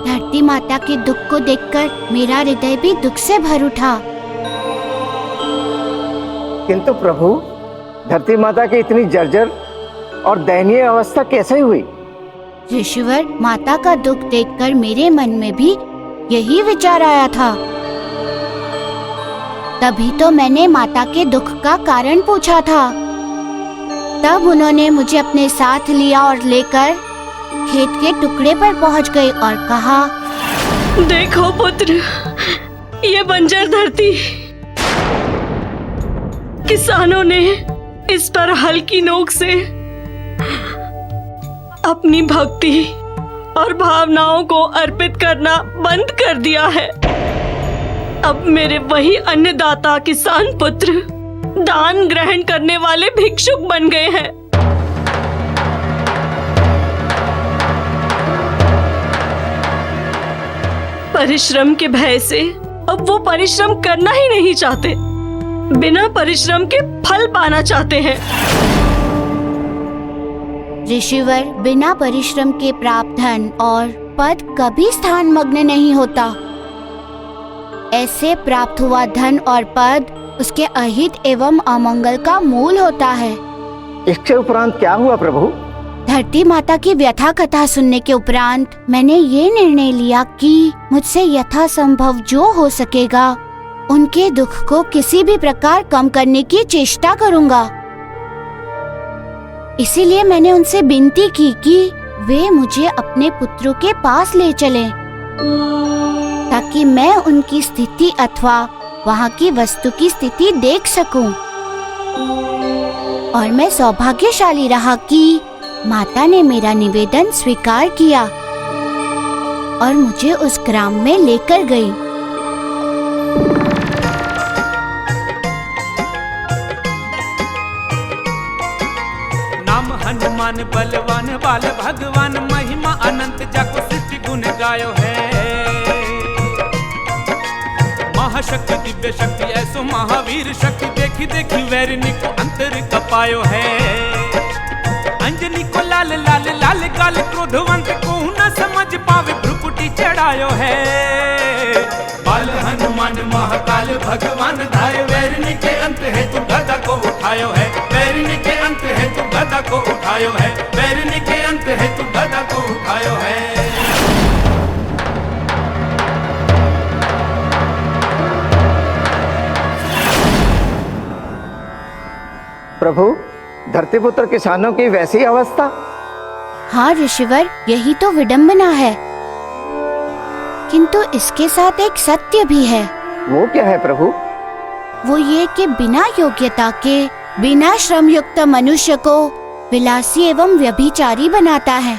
धरती माता के दुख को देखकर मेरा हृदय भी दुख से भर उठा। किंतु प्रभु, धरती माता की इतनी जर्जर और दयनीय अवस्था कैसे हुई? ऋषिवर, माता का दुख देखकर मेरे मन में भी यही विचार आया था। तभी तो मैंने माता के दुख का कारण पूछा था। तब उन्होंने मुझे अपने साथ लिया और लेकर खेत के टुकड़े पर पहुंच गए और कहा, देखो पुत्र, ये बंजर धरती, किसानों ने इस पर हल की नोक से अपनी भक्ति और भावनाओं को अर्पित करना बंद कर दिया है। अब मेरे वही अन्नदाता किसान पुत्र दान ग्रहण करने वाले भिक्षुक बन गए हैं। परिश्रम के भय से अब वो परिश्रम करना ही नहीं चाहते, बिना परिश्रम के फल पाना चाहते हैं। ऋषिवर, बिना परिश्रम के प्राप्त धन और पद कभी स्थान मग्न नहीं होता। ऐसे प्राप्त हुआ धन और पद उसके अहित एवं अमंगल का मूल होता है। इसके उपरांत क्या हुआ प्रभु? धरती माता की व्यथा कथा सुनने के उपरांत मैंने ये निर्णय लिया कि मुझसे यथासंभव जो हो सकेगा उनके दुख को किसी भी प्रकार कम करने की चेष्टा करूंगा। इसीलिए मैंने उनसे विनती की कि वे मुझे अपने पुत्रों के पास ले चलें, ताकि मैं उनकी स्थिति अथवा वहाँ की वस्तु की स्थिति देख सकूं। और मैं सौभाग्यशाली रहा कि माता ने मेरा निवेदन स्वीकार किया और मुझे उस ग्राम में लेकर गई। नाम हनुमान बलवान बाल भगवान, महिमा अनंत जाको सृष्टि गुण गायो है। महाशक्ति दिव्य शक्ति ऐसो महावीर शक्ति, देखी देखी वैरिणी को अंतर कपायो है। अंजनी को लाल लाल लाल गाल, क्रोधवंत को न समझ पावे भ्रुकुटी चढ़ायो है। बाल हनुमान महाकाल भगवान धाय, वैरिणी के अंत है तू गदा को उठायो है। वैरिणी के अंत है तू गदा को उठायो है। वैरिणी के अंत है तू गदा को उठायो है। प्रभु, धरतीपुत्र किसानों की वैसी अवस्था? हाँ ऋषिवर, यही तो विडंबना है। किंतु इसके साथ एक सत्य भी है। वो क्या है प्रभु? वो ये कि बिना योग्यता के, बिना श्रम युक्त मनुष्य को विलासी एवं व्यभिचारी बनाता है,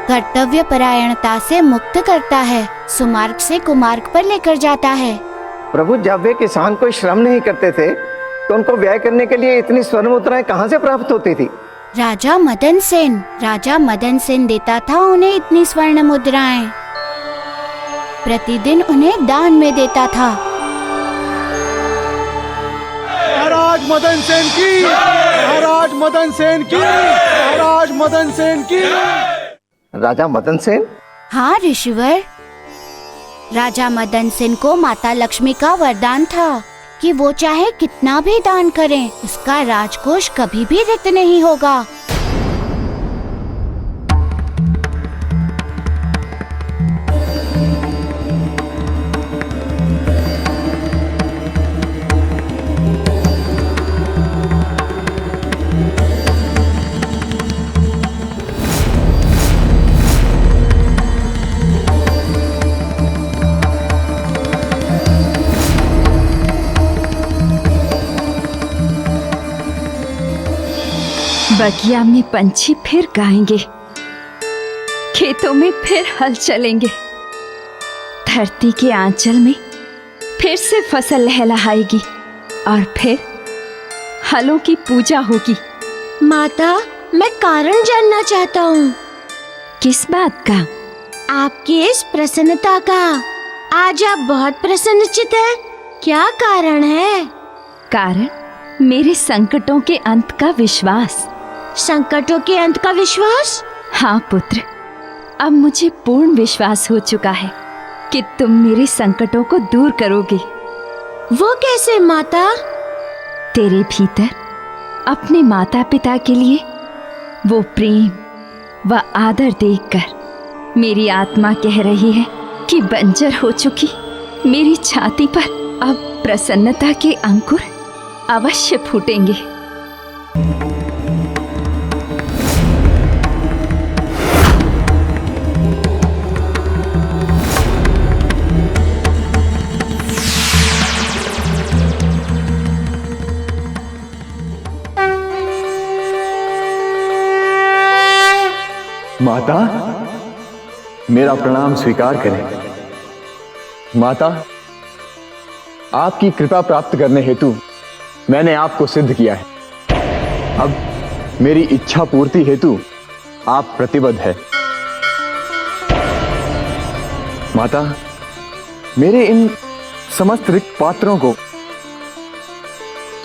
कर्तव्य परायणता से मुक्त करता है, सुमार्ग से कुमार्ग पर लेकर जाता है। प्रभु, जब वे किसान कोई श्रम नहीं करते थे तो उनको व्यय करने के लिए इतनी स्वर्ण मुद्राएं कहाँ से प्राप्त होती थी? राजा मदन सेन देता था उन्हें इतनी स्वर्ण मुद्राएं। प्रतिदिन उन्हें दान में देता था। महाराज मदन सेन की, महाराज मदन सेन की, महाराज मदन सेन की। राजा मदन सेन? हाँ ऋषिवर, राजा मदन सेन को माता लक्ष्मी का वरदान था कि वो चाहे कितना भी दान करें, उसका राजकोष कभी भी रिक्त नहीं होगा। बगिया में पंछी फिर गाएंगे, खेतों में फिर हल चलेंगे, धरती के आंचल में फिर से फसल लहलहाएगी और फिर हलों की पूजा होगी। माता, मैं कारण जानना चाहता हूँ। किस बात का? आपकी इस प्रसन्नता का। आज आप बहुत प्रसन्नचित हैं। क्या कारण है? कारण मेरे संकटों के अंत का विश्वास। संकटों के अंत का विश्वास? हाँ पुत्र, अब मुझे पूर्ण विश्वास हो चुका है कि तुम मेरे संकटों को दूर करोगे। वो कैसे माता? तेरे भीतर अपने माता पिता के लिए वो प्रेम व आदर देखकर मेरी आत्मा कह रही है कि बंजर हो चुकी मेरी छाती पर अब प्रसन्नता के अंकुर अवश्य फूटेंगे। माता, मेरा प्रणाम स्वीकार करें। माता, आपकी कृपा प्राप्त करने हेतु मैंने आपको सिद्ध किया है। अब मेरी इच्छा पूर्ति हेतु आप प्रतिबद्ध है। माता, मेरे इन समस्त रिक्त पात्रों को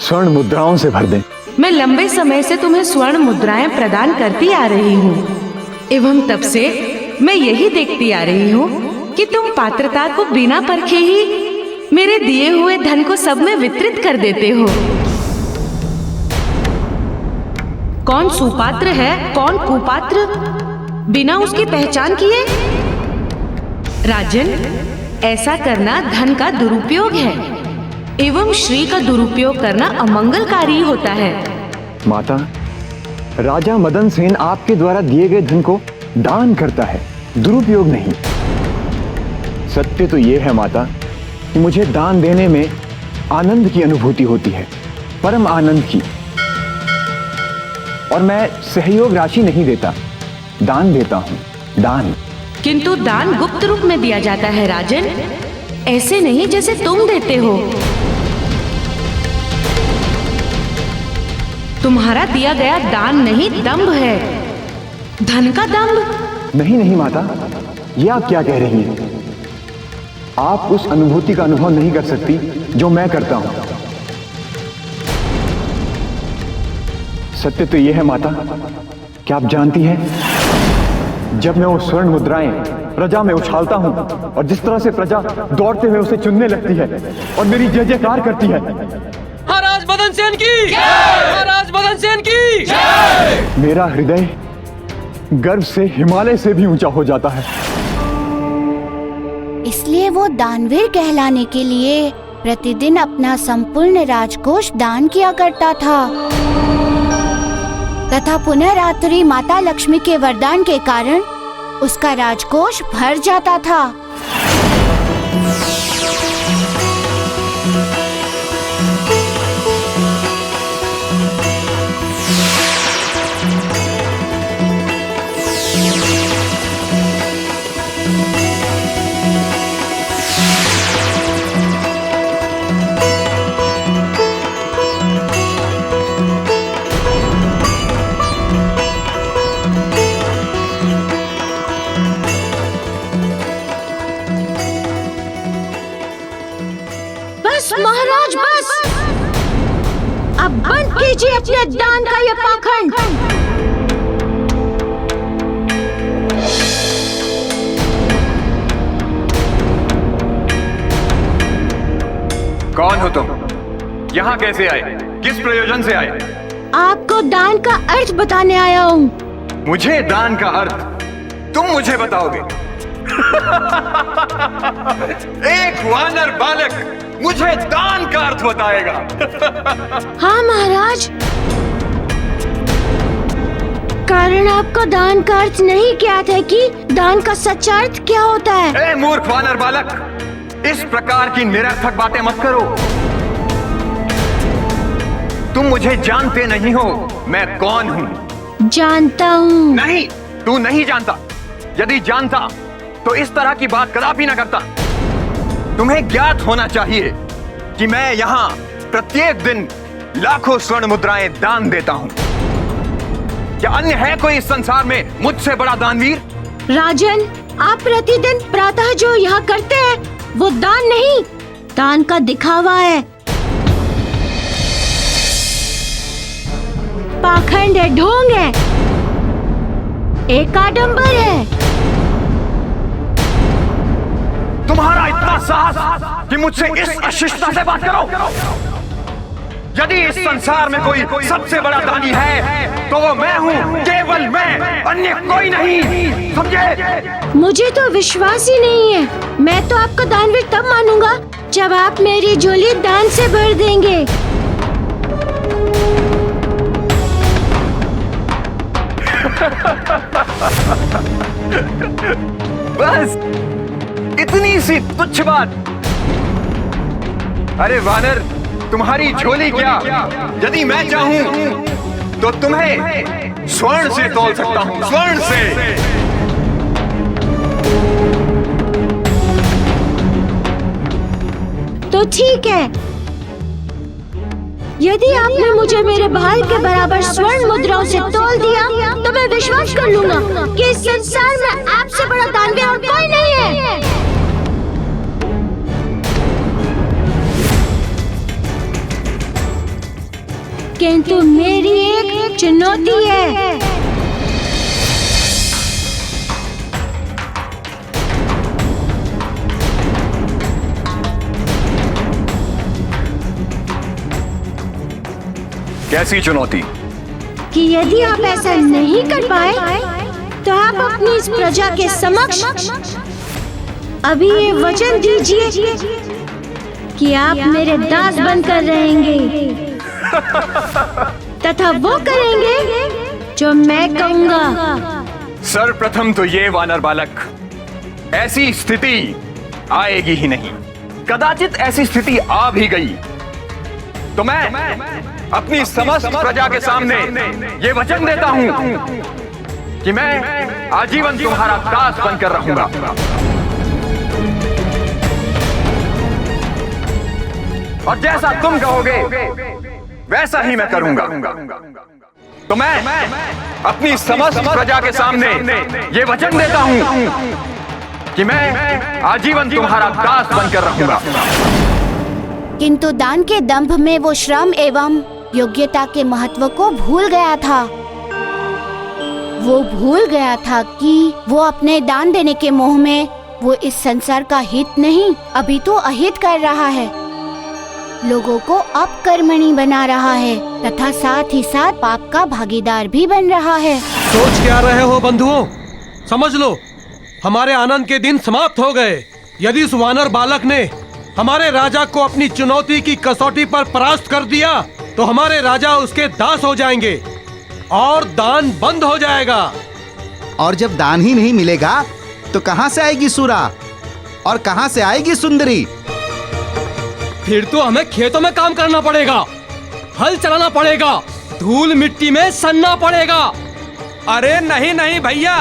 स्वर्ण मुद्राओं से भर दें। मैं लंबे समय से तुम्हें स्वर्ण मुद्राएं प्रदान करती आ रही हूँ एवं तब से मैं यही देखती आ रही हूँ कि तुम पात्रता को बिना परखे ही मेरे दिए हुए धन को सब में वितरित कर देते हो। कौन सुपात्र है, कौन कुपात्र, बिना उसकी पहचान किए? राजन, ऐसा करना धन का दुरुपयोग है एवं श्री का दुरुपयोग करना अमंगलकारी होता है। माता, राजा मदन सेन आपके द्वारा दिए गए धन को दान करता है, दुरुपयोग नहीं। सत्य तो यह है माता कि मुझे दान देने में आनंद की अनुभूति होती है, परम आनंद की। और मैं सहयोग राशि नहीं देता, दान देता हूं, दान। किंतु दान गुप्त रूप में दिया जाता है राजन, ऐसे नहीं जैसे तुम देते हो। तुम्हारा दिया गया दान नहीं, दंभ है, धन का दंभ। नहीं नहीं माता, ये आप क्या कह रही हैं? आप उस अनुभूति का अनुभव नहीं कर सकती जो मैं करता हूं। सत्य तो यह है माता, क्या आप जानती हैं, जब मैं वो स्वर्ण मुद्राएं प्रजा में उछालता हूं और जिस तरह से प्रजा दौड़ते हुए उसे चुनने लगती है और मेरी जय जयकार करती है। महाराज मदन सेन की, महाराज मदन सेन की। मेरा हृदय गर्व से हिमालय से भी ऊंचा हो जाता है। इसलिए वो दानवीर कहलाने के लिए प्रतिदिन अपना संपूर्ण राजकोष दान किया करता था तथा पुनः रात्रि माता लक्ष्मी के वरदान के कारण उसका राजकोष भर जाता था। महाराज बस, अब बंद कीजिए अपने दान का ये पाखंड। कौन हो तुम? यहाँ कैसे आए? किस प्रयोजन से आए? आपको दान का अर्थ बताने आया हूँ। मुझे दान का अर्थ तुम मुझे बताओगे? एक वानर बालक मुझे दान का अर्थ बताएगा? हाँ महाराज, कारण आपको दान का अर्थ नहीं ज्ञात है कि दान का सच्चा अर्थ क्या होता है। ए मूर्ख वानर बालक, इस प्रकार की निरर्थक बातें मत करो। तुम मुझे जानते नहीं हो मैं कौन हूँ। जानता हूँ। नहीं, तू नहीं जानता। यदि जानता तो इस तरह की बात कदापि न करता। तुम्हें ज्ञात होना चाहिए कि मैं यहाँ प्रत्येक दिन लाखों स्वर्ण मुद्राएं दान देता हूँ। क्या अन्य है कोई इस संसार में मुझसे बड़ा दानवीर? राजन, आप प्रतिदिन प्रातः जो यहाँ करते हैं वो दान नहीं, दान का दिखावा है। पाखंड है, ढोंग है, एक आडंबर है। तुम्हारा इतना साहस कि मुझसे इस अशिष्टता से बात करो। यदि इस संसार में कोई सबसे बड़ा दानी है तो वो मैं हूँ, केवल मैं, अन्य कोई नहीं, समझे? मुझे तो विश्वास ही नहीं है। मैं तो आपका दानवीर तब मानूंगा जब आप मेरी झोली दान से भर देंगे। बस इतनी सी तुच्छ बात। अरे वानर, तुम्हारी झोली क्या, यदि मैं चाहूं तो तुम्हें स्वर्ण से तोल सकता हूं, स्वर्ण से। तो ठीक है, यदि आपने मुझे मेरे भाई के बराबर स्वर्ण मुद्राओं से तोल दिया तो मैं विश्वास कर लूंगा कि इस संसार में आपसे बड़ा दानवीर और कोई नहीं है। किंतु मेरी एक चुनौती है। कैसी चुनौती? कि यदि आप ऐसा नहीं कर पाए तो आप अपनी इस प्रजा के समक्ष अभी ये वचन दीजिए कि आप मेरे दास बनकर रहेंगे तथा वो करेंगे जो मैं कहूँगा। सर्वप्रथम तो ये वानर बालक, ऐसी स्थिति आएगी ही नहीं। कदाचित ऐसी स्थिति आ भी गई तो मैं अपनी समस्त प्रजा के सामने ये वचन देता हूं कि मैं आजीवन तुम्हारा दास बनकर रहूंगा। और जैसा तुम कहोगे वैसा ही मैं करूंगा। तो मैं अपनी समस्त प्रजा के सामने ये वचन देता हूं कि मैं आजीवन तुम्हारा दास बनकर रहूंगा। किंतु दान के दंभ में वो श्रम एवं योग्यता के महत्व को भूल गया था। वो भूल गया था कि वो अपने दान देने के मोह में वो इस संसार का हित नहीं अभी तो अहित कर रहा है, लोगों को अपकर्मणी बना रहा है तथा साथ ही साथ पाप का भागीदार भी बन रहा है। सोच क्या रहे हो बंधुओं? समझ लो, हमारे आनंद के दिन समाप्त हो गए। यदि इस वानर बालक ने हमारे राजा को अपनी चुनौती की कसौटी पर परास्त कर दिया तो हमारे राजा उसके दास हो जाएंगे और दान बंद हो जाएगा। और जब दान ही नहीं मिलेगा तो कहाँ से आएगी सूरा और कहाँ से आएगी सुंदरी? फिर तो हमें खेतों में काम करना पड़ेगा, हल चलाना पड़ेगा, धूल मिट्टी में सनना पड़ेगा। अरे नहीं नहीं भैया,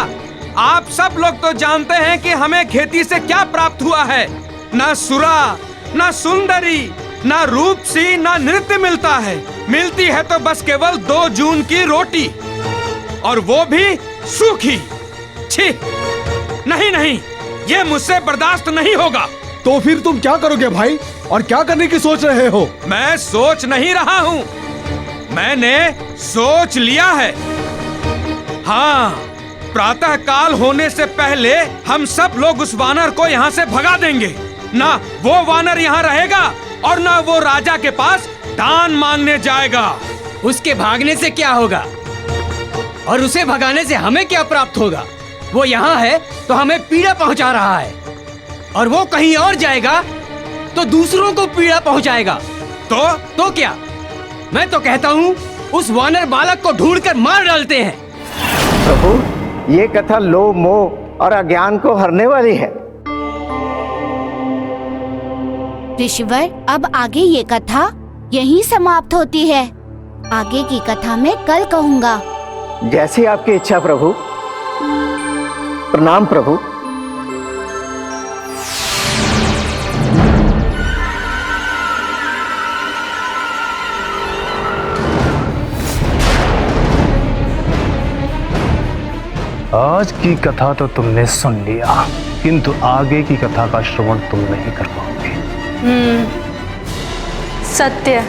आप सब लोग तो जानते हैं कि हमें खेती से क्या प्राप्त हुआ है। ना सुरा, ना सुंदरी, ना रूपसी, ना नृत्य मिलता है। मिलती है तो बस केवल 2 जून की रोटी, और वो भी सूखी। छी, नहीं नहीं, ये मुझसे बर्दाश्त नहीं होगा। तो फिर तुम क्या करोगे भाई, और क्या करने की सोच रहे हो? मैं सोच नहीं रहा हूँ, मैंने सोच लिया है। हाँ, प्रातः काल होने से पहले हम सब लोग उस वानर को यहाँ से भगा देंगे। ना वो वानर यहाँ रहेगा और ना वो राजा के पास दान मांगने जाएगा। उसके भागने से क्या होगा और उसे भगाने से हमें क्या प्राप्त होगा? वो यहाँ है तो हमें पीड़ा पहुँचा रहा है, और वो कहीं और जाएगा तो दूसरों को पीड़ा पहुँचाएगा। तो क्या? मैं तो कहता हूँ उस वानर बालक को ढूंढकर मार डालते हैं। प्रभु, ये कथा लोभ, मोह और अज्ञान को हरने वाली है। ऋषिवर, अब आगे ये कथा यहीं समाप्त होती है। आगे की कथा मैं कल कहूँगा। जैसी आपकी इच्छा प्रभु। प्रणाम प्रभु। आज की कथा तो तुमने सुन लिया, किंतु आगे की कथा का श्रवण तुम नहीं कर पाओगे। सत्य।